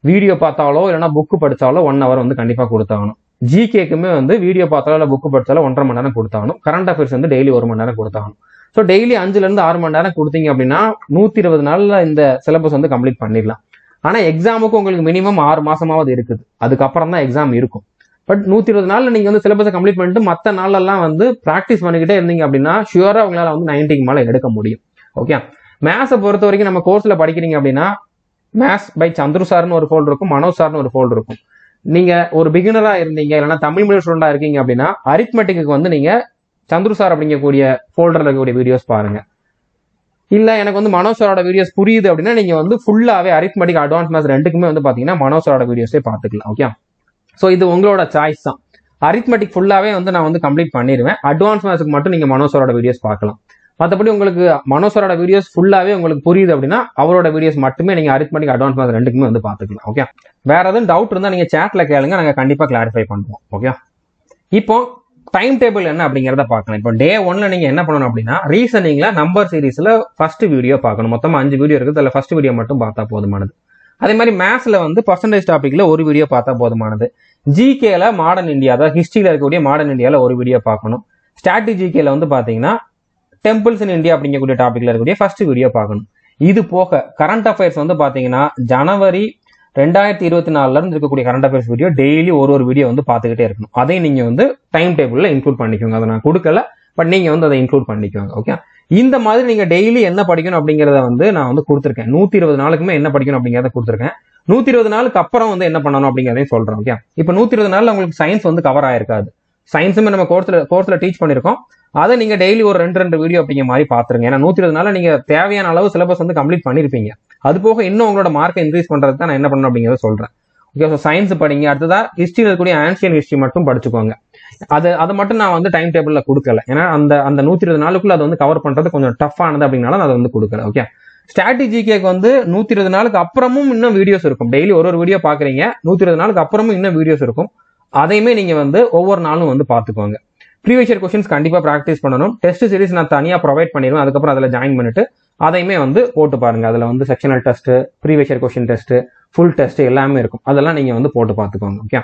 வீடியோ பார்த்தாலோ இல்லைன்னா புக் படிச்சாலோ 1 hour வந்து கண்டிப்பா கொடுத்தாகணும். ஜிகேக்குமே வந்து வீடியோ பார்த்தாலோ இல்லை புக் படிச்சாலோ 1.5 மணி நேரம் கொடுத்தாகணும். கரண்ட் அஃபேர்ஸ் வந்து டெய்லி 1 மணி நேரம் கொடுத்தாகணும். ஸோ டெய்லி 5 to 6 மணி நேரம் கொடுத்தீங்க அப்படின்னா 120 நாள்ல இந்த சிலபஸ் வந்து கம்ப்ளீட் பண்ணிடலாம். ஆனா எக்ஸாமுக்கு உங்களுக்கு மினிமம் 6 மாசமாவது இருக்குது, அதுக்கப்புறம் தான் எக்ஸாம் இருக்கும். பட் 120 நாள்ல நீங்க வந்து சிலபஸை கம்ப்ளீட் பண்ணிட்டு மற்ற நாளெல்லாம் வந்து ப்ராக்டிஸ் பண்ணிக்கிட்டே இருந்தீங்க அப்படின்னா ஷியூரா உங்களால வந்து 90க்கு மேல எடுக்க முடியும். ஓகே, மேத்ஸை பொறுத்த வரைக்கும் நம்ம கோர்ஸ்ல படிக்கிறீங்க அப்படின்னா மேத்ஸ் பை சந்துரு சார்னு ஒரு ஃபோல்டர் இருக்கும், மனோஜ் சார்னு ஒரு ஃபோல்டர் இருக்கும். நீங்க ஒரு பிகினரா இருந்தீங்க இல்லைன்னா தமிழ் மீடியம் ஸ்டூடெண்டா இருக்கீங்க அப்படின்னா அரித்மெட்டிக்கு வந்து நீங்க சந்துரு சார் அப்படிங்கக்கூடிய ஃபோல்டர்ல இருக்கக்கூடிய வீடியோஸ் பாருங்க. இல்ல எனக்கு வந்து மனோஜ் சாரோட வீடியோஸ் புரியுது அப்படின்னா நீங்க வந்து ஃபுல்லாவே அரித்மெட்டிக், அட்வான்ஸ் மேத்ஸ் ரெண்டுக்குமே வந்து பாத்தீங்கன்னா மனோஜ் சாரோட வீடியோஸே பாத்துக்கலாம். ஓகே, ஸோ இது உங்களோட சாய்ஸ் தான். அரித்மெட்டிக் ஃபுல்லாவே வந்து நான் வந்து கம்ப்ளீட் பண்ணிடுவேன். அட்வான்ஸ் மேத்ஸ்க்கு மட்டும் நீங்க மனோஜ் சாரோட வீடியோஸ் பார்க்கலாம். மற்றபடி உங்களுக்கு மனோஜ் சாரோட வீடியோஸ் ஃபுல்லாவே உங்களுக்கு புரியுது அப்படின்னா அவரோட வீடியோஸ் மட்டுமே நீங்க அரித்மெட்டிக், அட்வான்ஸ் மேத்ஸ் ரெண்டுக்குமே வந்து பாத்துக்கலாம். ஓகே, வேற எதுவும் டவுட் இருந்தா நீங்க சேட்ல கேளுங்க, நாங்க கண்டிப்பா கிளாரிஃபை பண்ணுவோம். ஓகே, இப்போ டைம் டேபிள் என்ன அப்படிங்கறத பார்க்கலாம். இப்போ டே 1ல நீங்க என்ன பண்ணணும் அப்படின்னா ரீசனிங்ல நம்பர் சீரீஸ்ல ஃபர்ஸ்ட் வீடியோ பார்க்கணும். மொத்தமா 5 வீடியோ இருக்குது, அதுல ஃபர்ஸ்ட் வீடியோ மட்டும் பார்த்தா போதுமானது. அதே மாதிரி மேத்ஸ்ல வந்து பர்சன்டேஜ் டாபிக்ல ஒரு வீடியோ பார்த்தா போதுமானது. ஜிகேல மாடர்ன் இந்தியா, அதாவது ஹிஸ்டரியில இருக்கக்கூடிய மாடர்ன் இந்தியால ஒரு வீடியோ பார்க்கணும். ஸ்டாட்டிக் ஜிகேல வந்து பாத்தீங்கன்னா டெம்பிள்ஸ் இன் இந்தியா அப்படிங்கக்கூடிய டாபிக்ல இருக்கக்கூடிய ஃபர்ஸ்ட் வீடியோ பார்க்கணும். இது போக கரண்ட் அஃபேர்ஸ் வந்து பாத்தீங்கன்னா ஜனவரி 2024 இருந்து இருக்கக்கூடிய கரண்ட் அஃபேர்ஸ் வீடியோ டெய்லி ஒரு வீடியோ வந்து பார்த்துக்கிட்டே இருக்கணும். அதையும் நீங்க வந்து டைம் டேபிள்ல இன்க்ளூட் பண்ணிக்கோங்க. அதை நான் கொடுக்கல, பட் நீங்க வந்து அதை இன்க்ளூட் பண்ணிக்கோங்க. ஓகே, இந்த மாதிரி நீங்க டெய்லி என்ன படிக்கணும் அப்படிங்கறத வந்து நான் வந்து கொடுத்துருக்கேன். 120 நாளுக்குமே என்ன படிக்கணும் அப்படிங்கறத கொடுத்துருக்கேன். 120 நாளுக்கு அப்புறம் வந்து என்ன பண்ணணும் அப்படிங்கறதையும் சொல்றேன். ஓகே, இப்போ 120 நாள்ல உங்களுக்கு சயின்ஸ் வந்து கவர் ஆயிருக்காது. சயின்ஸுமே நம்ம கோர்ஸ்ல டீச் பண்ணிருக்கோம். அதை நீங்க டெய்லி ஒரு 2 வீடியோ அப்படிங்கிற மாதிரி பாத்துருங்க. ஏன்னா 120 நாள்ல நீங்க தேவையான அளவு சிலபஸ் வந்து கம்ப்ளீட் பண்ணிருப்பீங்க. அது போக இன்னும் உங்களோட மார்க்கை இன்க்ரீஸ் பண்றதுக்கு தான் நான் என்ன பண்ணணும் அப்படிங்கறத சொல்றேன். ஓகே, ஸோ சயின்ஸ் படிங்க. அடுத்ததா ஹிஸ்டரியில் இருக்கக்கூடிய ஆன்சியன் ஹிஸ்டரி மட்டும் படிச்சுக்கோங்க. அதை மட்டும் நான் வந்து டைம் டேபிள்ல கொடுக்கல. ஏன்னா அந்த 120 நாளுக்குள்ள அதை வந்து கவர் பண்றது கொஞ்சம் டஃப் ஆனது அப்படின்னால அதை வந்து கொடுக்கல. ஓகே, ஸ்ட்ராட்டஜிக்கு வந்து 120 நாளுக்கு அப்புறமும் இன்னும் வீடியோஸ் இருக்கும். டெய்லி ஒரு வீடியோ பாக்குறீங்க, 120 நாளுக்கு அப்புறமும் இன்னும் வீடியோஸ் இருக்கும். அதையுமே நீங்க வந்து ஒவ்வொரு நாளும் வந்து பாத்துக்கோங்க. ப்ரீவியஸ் இயர் கொஸ்டின்ஸ் கண்டிப்பா பிராக்டிஸ் பண்ணணும். டெஸ்ட் சீரிஸ் நான் தனியா ப்ரொவைட் பண்ணிடுவேன். அதுக்கப்புறம் அதில் ஜாயின் பண்ணிட்டு அதையுமே வந்து போட்டு பாருங்க. அதுல வந்து sectional test, previous year question test, full test எல்லாமே இருக்கும். அதெல்லாம் நீங்க வந்து போட்டு பாத்துக்கோங்க. Okay,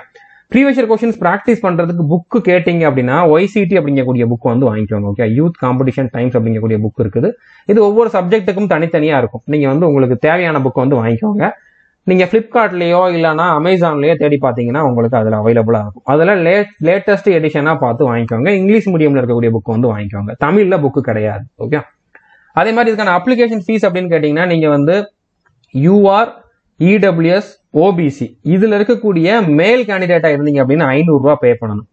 previous year questions practice பண்றதுக்கு புக் கேட்டீங்க அப்படின்னா ஒய்சிடி அப்படிங்கக்கூடிய புக் வந்து வாங்கிக்கோங்க. ஓகே, யூத் காம்படிஷன் டைம்ஸ் அப்படிங்கக்கூடிய புக் இருக்குது. இது ஒவ்வொரு சப்ஜெக்ட்டுக்கும் தனித்தனியா இருக்கும். நீங்க வந்து உங்களுக்கு தேவையான புக் வந்து வாங்கிக்கோங்க. நீங்க பிளிப்கார்ட்லயோ இல்லைன்னா அமேசான்லயோ தேடி பாத்தீங்கன்னா உங்களுக்கு அதுல அவைலபிளா இருக்கும். அதெல்லாம் லேட்டஸ்ட் எடிஷனா பார்த்து வாங்கிக்கோங்க. இங்கிலீஷ் மீடியம்ல இருக்கக்கூடிய புக் வந்து வாங்கிக்கோங்க. தமிழ்ல புக் கிடையாது. ஓகே, அதே மாதிரி இதுக்கான அப்ளிகேஷன் ஃபீஸ் அப்படின்னு கேட்டீங்கன்னா நீங்க வந்து யூஆர், இடபிள்யூஎஸ், ஓபிசி இதுல இருக்கக்கூடிய மேல் கேண்டிடேட்டா இருந்தீங்க அப்படின்னா 500 ரூபாய் பே பண்ணணும்.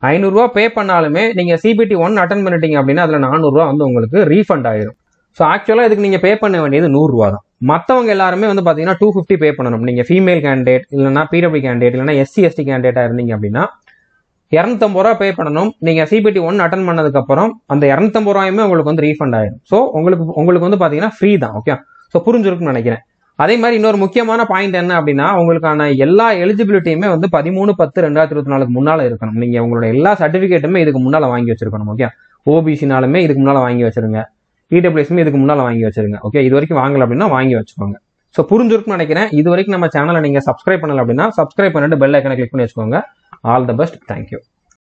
500 ரூபாய் பே பண்ணாலுமே நீங்க CBT 1 அட்டன் பண்ணிட்டீங்க அப்படின்னா அதுல 400 ரூபாய் வந்து உங்களுக்கு ரீஃபண்ட் ஆயிரும். ஸோ ஆக்சுவலா இதுக்கு நீங்க பே பண்ண வேண்டியது 100 ரூபாய் தான். மற்றவங்க எல்லாருமே வந்து பாத்தீங்கன்னா 250 பே பண்ணணும். நீங்க ஃபீமேல் கேண்டிடேட் இல்லைன்னா PW கேண்டிடேட் இல்லைன்னா SC ST கேண்டிடேட்டா இருந்தீங்க அப்படின்னா 250 ரூபாய் பே பண்ணணும். நீங்க CBT 1 அட்டன் பண்ணதுக்கு அப்புறம் அந்த 250 ரூபாயுமே உங்களுக்கு வந்து ரீஃபண்ட் ஆயிரும். ஸோ உங்களுக்கு வந்து பாத்தீங்கன்னா ஃப்ரீ தான். ஓகே, ஸோ புரிஞ்சிருக்குன்னு நினைக்கிறேன். அதே மாதிரி இன்னொரு முக்கியமான பாயிண்ட் என்ன அப்படின்னா உங்களுக்கான எல்லா எலிஜிபிலிட்டியுமே வந்து 13/10/2024 முன்னால இருக்கணும். நீங்க உங்களோட எல்லா சர்டிபிகேட்டுமே இதுக்கு முன்னால வாங்கி வச்சிருக்கணும். ஓகே, ஓபிசினாலுமே இதுக்கு முன்னால வாங்கி வச்சிருங்க, இடபிள்யூஎஸ்மே இதுக்கு முன்னால வாங்கி வச்சிருங்க. ஓகே, இது வரைக்கும் வாங்கல அப்படின்னா வாங்கி வச்சுக்கோங்க. ஸோ புரிஞ்சிருக்குன்னு நினைக்கிறேன். இது வரைக்கும் நம்ம சேனலை நீங்க சப்ஸ்கிரைப் பண்ணல அப்படின்னா சப்ஸ்கிரைப் பண்ணிட்டு பெல் ஐக்கனை கிளிக் பண்ணி வச்சுக்கோங்க. All the best. தேங்க்யூ.